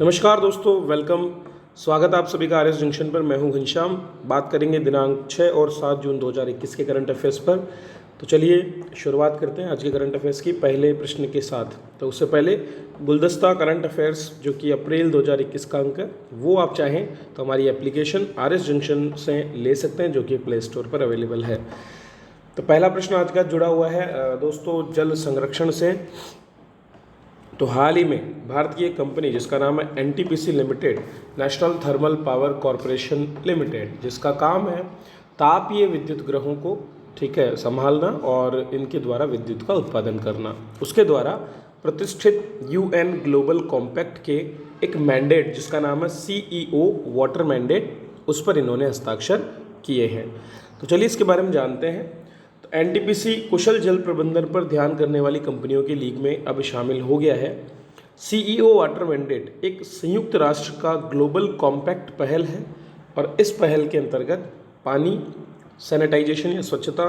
नमस्कार दोस्तों, वेलकम। स्वागत है आप सभी का आर एस जंक्शन पर। मैं हूं घनश्याम। बात करेंगे दिनांक 6 और 7 जून 2021 के करंट अफेयर्स पर। तो चलिए शुरुआत करते हैं आज के करंट अफेयर्स की पहले प्रश्न के साथ। तो उससे पहले गुलदस्ता करंट अफेयर्स जो कि अप्रैल 2021 का अंक है, वो आप चाहें तो हमारी एप्लीकेशन आर एस जंक्शन से ले सकते हैं, जो कि प्ले स्टोर पर अवेलेबल है। तो पहला प्रश्न आज का जुड़ा हुआ है दोस्तों जल संरक्षण से। तो हाल ही में भारतीय कंपनी जिसका नाम है NTPC limited, national thermal power corporation limited, जिसका काम है तापीय विद्युत ग्रहों को संभालना और इनके द्वारा विद्युत का उत्पादन करना, उसके द्वारा प्रतिष्ठित यूएन ग्लोबल कॉम्पैक्ट के एक मैंडेट जिसका नाम है सीईओ वाटर मैंडेट, उस पर इन्होंने हस्ताक्षर किए हैं। तो चलिए इसके बारे में जानते हैं। तो एनटीपीसी कुशल जल प्रबंधन पर ध्यान करने वाली कंपनियों की लीग में अब शामिल हो गया है। सीईओ वाटर मैंडेट एक संयुक्त राष्ट्र का ग्लोबल कॉम्पैक्ट पहल है और इस पहल के अंतर्गत पानी, सैनिटाइजेशन या स्वच्छता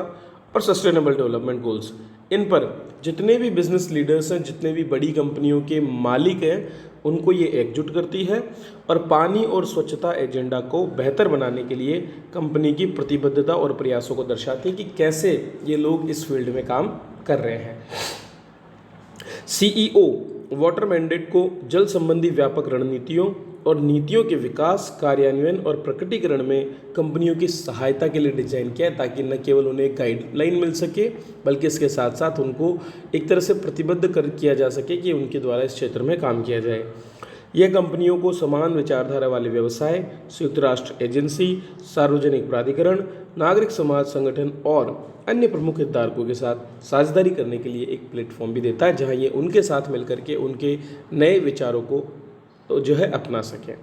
और सस्टेनेबल डेवलपमेंट गोल्स, इन पर जितने भी बिजनेस लीडर्स हैं, जितने भी बड़ी कंपनियों के मालिक हैं, उनको ये एकजुट करती है और पानी और स्वच्छता एजेंडा को बेहतर बनाने के लिए कंपनी की प्रतिबद्धता और प्रयासों को दर्शाती है कि कैसे ये लोग इस फील्ड में काम कर रहे हैं। सीईओ वाटर मैंडेट को जल संबंधी व्यापक रणनीतियों और नीतियों के विकास, कार्यान्वयन और प्रकटीकरण में कंपनियों की सहायता के लिए डिजाइन किया है, ताकि न केवल उन्हें एक गाइडलाइन मिल सके बल्कि इसके साथ साथ उनको एक तरह से प्रतिबद्ध किया जा सके कि उनके द्वारा इस क्षेत्र में काम किया जाए। यह कंपनियों को समान विचारधारा वाले व्यवसाय, संयुक्त राष्ट्र एजेंसी, सार्वजनिक प्राधिकरण, नागरिक समाज संगठन और अन्य प्रमुख हितधारकों के साथ साझेदारी करने के लिए एक प्लेटफॉर्म भी देता है, जहां ये उनके साथ मिलकर के उनके नए विचारों को अपना सकें।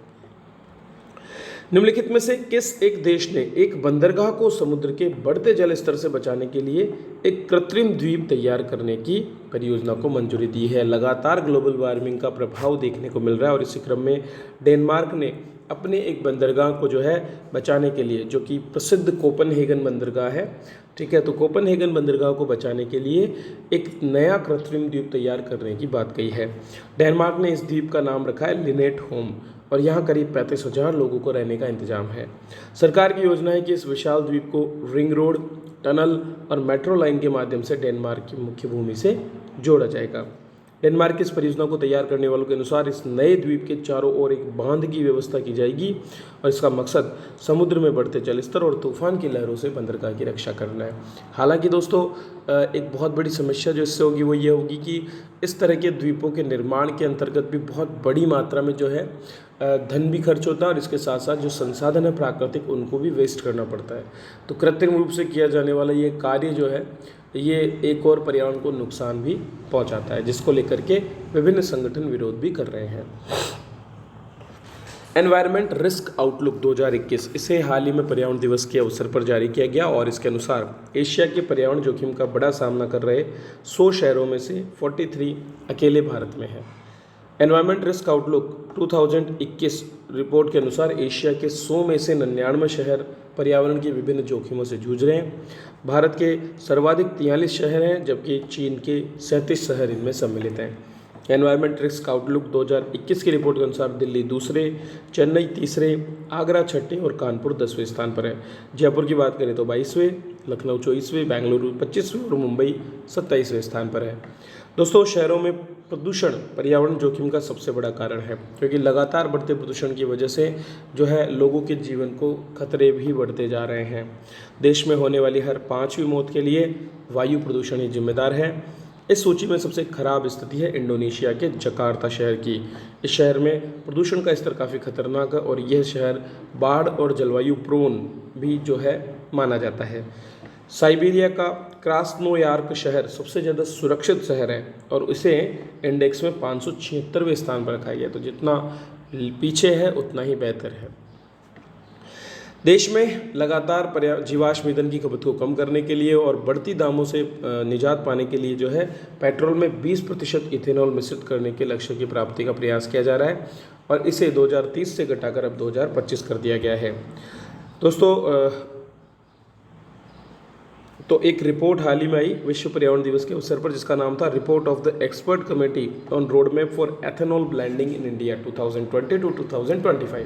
निम्नलिखित में से किस एक देश ने एक बंदरगाह को समुद्र के बढ़ते जल स्तर से बचाने के लिए एक कृत्रिम द्वीप तैयार करने की परियोजना को मंजूरी दी है? लगातार ग्लोबल वार्मिंग का प्रभाव देखने को मिल रहा है और इसी क्रम में डेनमार्क ने अपने एक बंदरगाह को बचाने के लिए, जो कि प्रसिद्ध कोपनहेगन बंदरगाह है, तो कोपनहेगन बंदरगाह को बचाने के लिए एक नया कृत्रिम द्वीप तैयार करने की बात कही है। डेनमार्क ने इस द्वीप का नाम रखा है लिनेट होम और यहाँ करीब 35,000 लोगों को रहने का इंतजाम है। सरकार की योजना है कि इस विशाल द्वीप को रिंग रोड, टनल और मेट्रो लाइन के माध्यम से डेनमार्क की मुख्य भूमि से जोड़ा जाएगा। डेनमार्क की इस परियोजना को तैयार करने वालों के अनुसार इस नए द्वीप के चारों ओर एक बांध की व्यवस्था की जाएगी और इसका मकसद समुद्र में बढ़ते जलस्तर और तूफान की लहरों से बंदरगाह की रक्षा करना है। हालांकि दोस्तों, एक बहुत बड़ी समस्या जो इससे होगी वो ये होगी कि इस तरह के द्वीपों के निर्माण के अंतर्गत भी बहुत बड़ी मात्रा में धन भी खर्च होता है और इसके साथ साथ जो संसाधन है प्राकृतिक, उनको भी वेस्ट करना पड़ता है। तो कृत्रिम रूप से किया जाने वाला ये कार्य ये एक और पर्यावरण को नुकसान भी पहुंचाता है, जिसको लेकर के विभिन्न संगठन विरोध भी कर रहे हैं। एनवायरनमेंट रिस्क आउटलुक 2021, इसे हाल ही में पर्यावरण दिवस के अवसर पर जारी किया गया और इसके अनुसार एशिया के पर्यावरण जोखिम का बड़ा सामना कर रहे 100 शहरों में से 43 अकेले भारत में है। एनवायरनमेंट रिस्क आउटलुक 2021 रिपोर्ट के अनुसार एशिया के 100 में से 99 शहर पर्यावरण के विभिन्न जोखिमों से जूझ रहे हैं। भारत के सर्वाधिक 43 शहर हैं, जबकि चीन के 37 शहर इनमें सम्मिलित हैं। एनवायरनमेंट रिस्क आउटलुक 2021 की रिपोर्ट के अनुसार दिल्ली दूसरे, चेन्नई तीसरे, आगरा छठे और कानपुर 10वें स्थान पर है। जयपुर की बात करें तो 22वें, लखनऊ 24वें, बेंगलुरु 25वें और मुंबई 27वें स्थान पर है। दोस्तों, शहरों में प्रदूषण पर्यावरण जोखिम का सबसे बड़ा कारण है, क्योंकि लगातार बढ़ते प्रदूषण की वजह से लोगों के जीवन को खतरे भी बढ़ते जा रहे हैं। देश में होने वाली हर 5वीं मौत के लिए वायु प्रदूषण ही जिम्मेदार है। इस सूची में सबसे खराब स्थिति है इंडोनेशिया के जकार्ता शहर की। इस शहर में प्रदूषण का स्तर काफ़ी खतरनाक है और यह शहर बाढ़ और जलवायु प्रोन भी माना जाता है। साइबेरिया का क्रास्नोयार्क शहर सबसे ज़्यादा सुरक्षित शहर है और इसे इंडेक्स में 576वें स्थान पर रखा गया, तो जितना पीछे है उतना ही बेहतर है। देश में लगातार जीवाश्म ईंधन की खपत को कम करने के लिए और बढ़ती दामों से निजात पाने के लिए पेट्रोल में 20% इथेनॉल मिश्रित करने के लक्ष्य की प्राप्ति का प्रयास किया जा रहा है और इसे 2030 से घटाकर अब 2025 कर दिया गया है। दोस्तों, तो एक रिपोर्ट हाल ही में आई विश्व पर्यावरण दिवस के अवसर पर, जिसका नाम था report of the expert committee on road map for ethanol blending in India 2020 to 2025।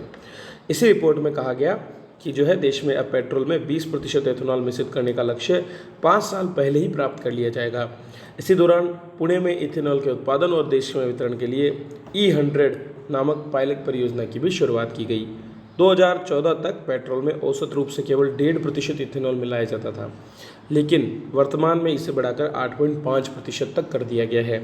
इसी रिपोर्ट में कहा गया कि जो है देश में अब पेट्रोल में 20% एथेनॉल मिश्रित करने का लक्ष्य 5 साल पहले ही प्राप्त कर लिया जाएगा। इसी दौरान पुणे में इथेनॉल के उत्पादन और देश में वितरण के लिए E100 नामक पायलट परियोजना की भी शुरुआत की गई। 2014 तक पेट्रोल में औसत रूप से केवल 1.5% इथेनॉल मिलाया जाता था, लेकिन वर्तमान में इसे बढ़ाकर 8.5% तक कर दिया गया है।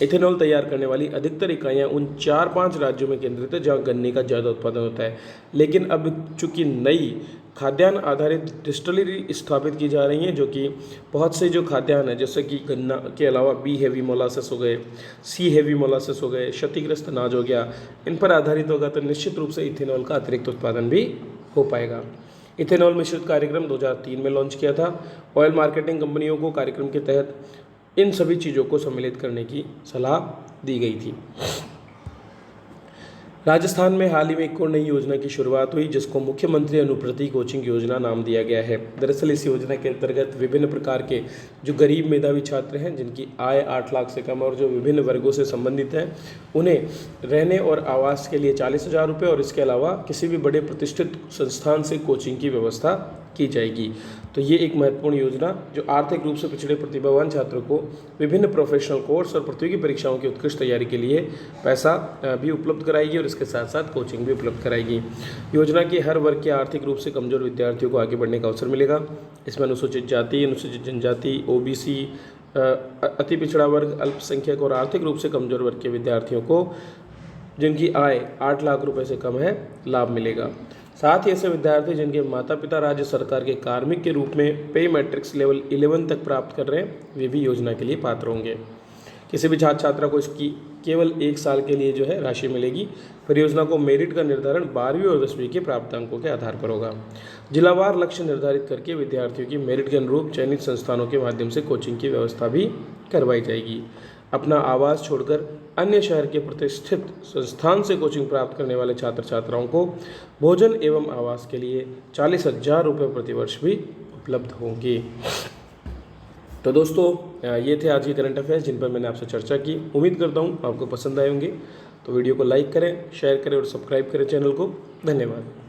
इथेनॉल तैयार करने वाली अधिकतर इकाइयां उन 4-5 राज्यों में केंद्रित है जहां गन्ने का ज़्यादा उत्पादन होता है, लेकिन अब चूंकि नई खाद्यान्न आधारित डिस्टिलरी स्थापित की जा रही हैं, जो कि बहुत से जो खाद्यान्न है जैसे कि गन्ना के अलावा बी हेवी मोलासेस हो गए, सी हेवी मोलासेस हो गए, क्षतिग्रस्त अनाज हो गया, इन पर आधारित होगा तो निश्चित रूप से इथेनॉल का अतिरिक्त उत्पादन भी हो पाएगा। इथेनॉल मिश्रित कार्यक्रम 2003 में लॉन्च किया था। ऑयल मार्केटिंग कंपनियों को कार्यक्रम के तहत इन सभी चीज़ों को सम्मिलित करने की सलाह दी गई थी। राजस्थान में हाल ही में एक और नई योजना की शुरुआत हुई, जिसको मुख्यमंत्री अनुप्रति कोचिंग योजना नाम दिया गया है। दरअसल इस योजना के अंतर्गत विभिन्न प्रकार के जो गरीब मेधावी छात्र हैं, जिनकी आय 8 लाख से कम और जो विभिन्न वर्गों से संबंधित हैं, उन्हें रहने और आवास के लिए 40,000 रुपये और इसके अलावा किसी भी बड़े प्रतिष्ठित संस्थान से कोचिंग की व्यवस्था की जाएगी। तो ये एक महत्वपूर्ण योजना जो आर्थिक रूप से पिछड़े प्रतिभावान छात्रों को विभिन्न प्रोफेशनल कोर्स और प्रतियोगी परीक्षाओं की उत्कृष्ट तैयारी के लिए पैसा भी उपलब्ध कराएगी और इसके साथ साथ कोचिंग भी उपलब्ध कराएगी। योजना के हर वर्ग के आर्थिक रूप से कमजोर विद्यार्थियों को आगे बढ़ने का अवसर मिलेगा। इसमें अनुसूचित जाति, अनुसूचित जनजाति, OBC, अति पिछड़ा वर्ग, अल्पसंख्यक और आर्थिक रूप से कमजोर वर्ग के विद्यार्थियों को जिनकी आय 8 लाख रुपए से कम है लाभ मिलेगा। साथ ही ऐसे विद्यार्थी जिनके माता पिता राज्य सरकार के कार्मिक के रूप में पे मैट्रिक्स लेवल 11 तक प्राप्त कर रहे हैं, वे भी योजना के लिए पात्र होंगे। किसी भी छात्र छात्रा को इसकी केवल 1 साल के लिए जो है राशि मिलेगी। परियोजना को मेरिट का निर्धारण 12वीं और 10वीं के प्राप्त अंकों के आधार पर होगा। जिलावार लक्ष्य निर्धारित करके विद्यार्थियों की मेरिट के अनुरूप चयनित संस्थानों के माध्यम से कोचिंग की व्यवस्था भी करवाई जाएगी। अपना आवास छोड़कर अन्य शहर के प्रतिष्ठित संस्थान से कोचिंग प्राप्त करने वाले छात्र छात्राओं को भोजन एवं आवास के लिए 40,000 रुपये प्रतिवर्ष भी उपलब्ध होंगे। तो दोस्तों ये थे आज के करंट अफेयर्स जिन पर मैंने आपसे चर्चा की। उम्मीद करता हूँ आपको पसंद आए होंगे। तो वीडियो को लाइक करें, शेयर करें और सब्सक्राइब करें चैनल को। धन्यवाद।